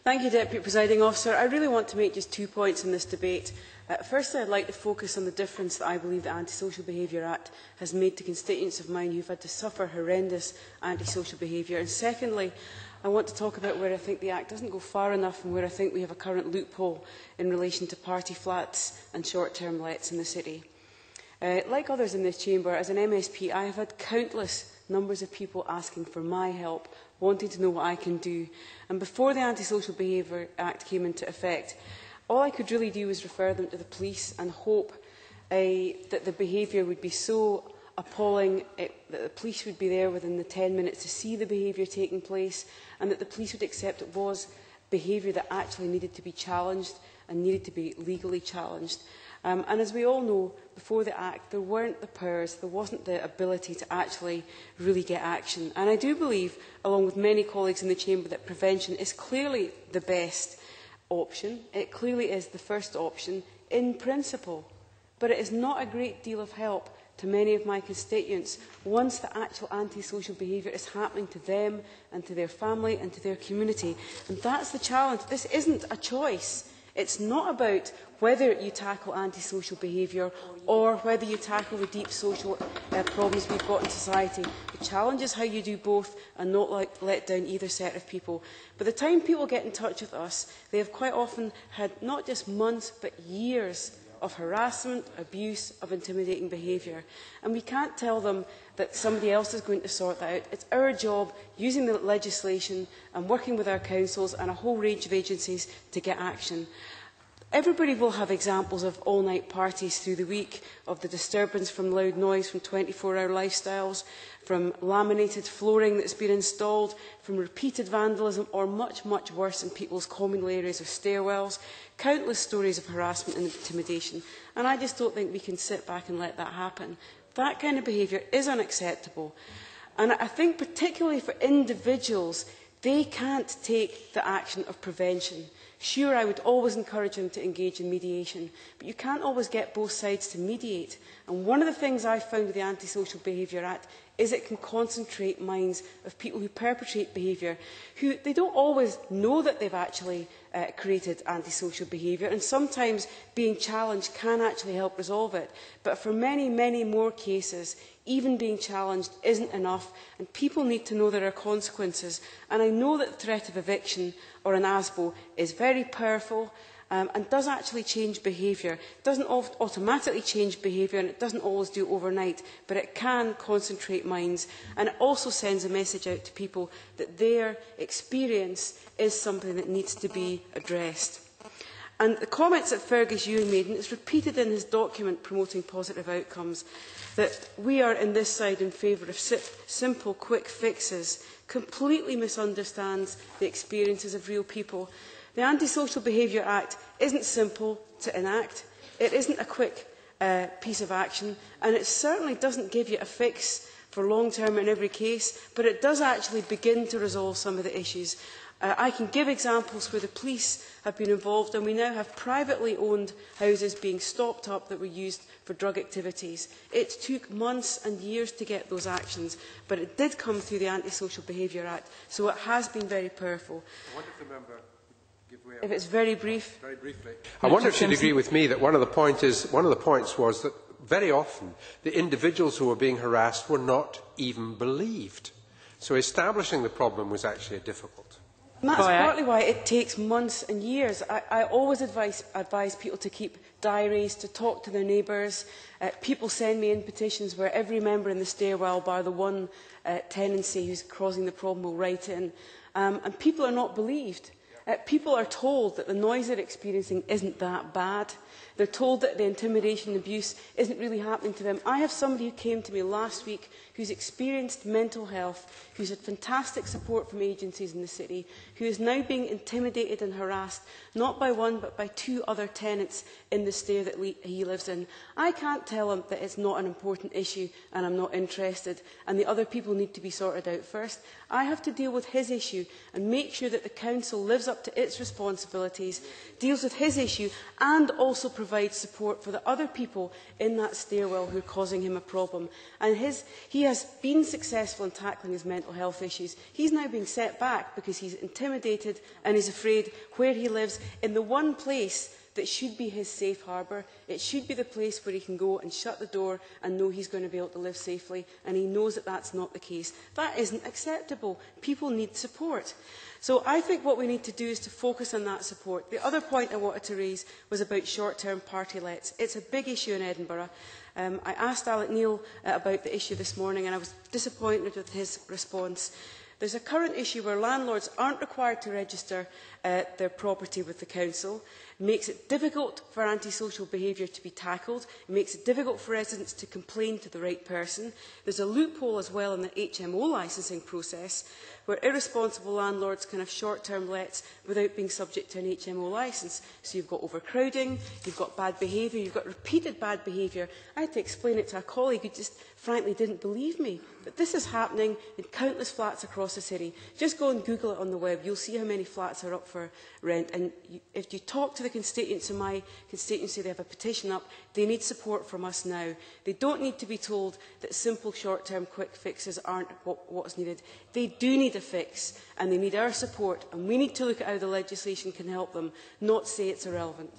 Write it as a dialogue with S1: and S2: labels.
S1: Thank you, Deputy Presiding Officer. I really want to make just 2 points in this debate. Firstly, I'd like to focus on the difference that I believe the Antisocial Behaviour Act has made to constituents of mine who have had to suffer horrendous antisocial behaviour. And secondly, I want to talk about where I think the Act doesn't go far enough and where I think we have a current loophole in relation to party flats and short-term lets in the city. Like others in this chamber, as an MSP, I have had countless numbers of people asking for my help, wanting to know what I can do. And before the Antisocial Behaviour Act came into effect, all I could really do was refer them to the police and hope that the behaviour would be so appalling that the police would be there within the 10 minutes to see the behaviour taking place, and that the police would accept it was behaviour that actually needed to be challenged and needed to be legally challenged. And as we all know, before the Act, there weren't the powers, there wasn't the ability to actually really get action. And I do believe, along with many colleagues in the chamber, that prevention is clearly the best option. It clearly is the first option in principle. But it is not a great deal of help to many of my constituents once the actual antisocial behaviour is happening to them and to their family and to their community. And that's the challenge. This isn't a choice. It's not about whether you tackle antisocial behaviour or whether you tackle the deep social problems we've got in society. The challenge is how you do both and not let down either set of people. By the time people get in touch with us, they have quite often had not just months but years of harassment, abuse, of intimidating behaviour. And we can't tell them that somebody else is going to sort that out. It's our job, using the legislation and working with our councils and a whole range of agencies, to get action. Everybody will have examples of all-night parties through the week, of the disturbance from loud noise, from 24-hour lifestyles, from laminated flooring that's been installed, from repeated vandalism, or much, much worse in people's communal areas of stairwells. Countless stories of harassment and intimidation. And I just don't think we can sit back and let that happen. That kind of behaviour is unacceptable. And I think particularly for individuals, they can't take the action of prevention. Sure, I would always encourage them to engage in mediation, but you can't always get both sides to mediate. And one of the things I've found with the Antisocial Behaviour Act is it can concentrate minds of people who perpetrate behaviour, who they don't always know that they've actually created antisocial behaviour, and sometimes being challenged can actually help resolve it. But for many, many more cases, even being challenged isn't enough, and people need to know there are consequences. And I know that the threat of eviction or an ASBO is very powerful and does actually change behaviour. It doesn't automatically change behaviour, and it doesn't always do it overnight, but it can concentrate minds, and it also sends a message out to people that their experience is something that needs to be addressed. And the comments that Fergus Ewing made, and it's repeated in his document promoting positive outcomes, that we are in this side in favour of simple, quick fixes, completely misunderstands the experiences of real people. The Antisocial Behaviour Act isn't simple to enact. It isn't a quick piece of action, and it certainly doesn't give you a fix for long term in every case, but it does actually begin to resolve some of the issues. I can give examples where the police have been involved, and we now have privately owned houses being stopped up that were used for drug activities. It took months and years to get those actions, but it did come through the Antisocial Behaviour Act, so it has been very powerful.
S2: I wonder if the member give way.
S1: If it's very brief.
S2: Very briefly. I wonder if she'd agree with me that one of the points was that very often the individuals who were being harassed were not even believed. So establishing the problem was actually difficult.
S1: And that's partly why it takes months and years. I always advise people to keep diaries, to talk to their neighbours. People send me in petitions where every member in the stairwell, bar the one tenancy who's causing the problem, will write in. And people are not believed. People are told that the noise they're experiencing isn't that bad. They're told that the intimidation and abuse isn't really happening to them. I have somebody who came to me last week who's experienced mental health, who's had fantastic support from agencies in the city, who is now being intimidated and harassed, not by one but by two other tenants in the stair that he lives in. I can't tell him that it's not an important issue and I'm not interested, and the other people need to be sorted out first. I have to deal with his issue and make sure that the council lives up up to its responsibilities, deals with his issue, and also provides support for the other people in that stairwell who are causing him a problem. And he has been successful in tackling his mental health issues. He's now being set back because he's intimidated and he's afraid where he lives, in the one place that should be his safe harbour. It should be the place where he can go and shut the door and know he's going to be able to live safely, and he knows that that's not the case. That isn't acceptable. People need support. So I think what we need to do is to focus on that support. The other point I wanted to raise was about short-term party lets. It's a big issue in Edinburgh. I asked Alec Neil about the issue this morning, and I was disappointed with his response. There's a current issue where landlords aren't required to register their property with the council. It makes it difficult for antisocial behaviour to be tackled. It makes it difficult for residents to complain to the right person. There's a loophole as well in the HMO licensing process, where irresponsible landlords can have short-term lets without being subject to an HMO licence. So you've got overcrowding, you've got bad behaviour, you've got repeated bad behaviour. I had to explain it to a colleague who just frankly didn't believe me. But this is happening in countless flats across the city. Just go and Google it on the web. You'll see how many flats are up for rent. And if you talk to the constituents in my constituency, they have a petition up. They need support from us now. They don't need to be told that simple short-term quick fixes aren't what's needed. They do need a fix, and they need our support. And we need to look at how the legislation can help them, not say it's irrelevant.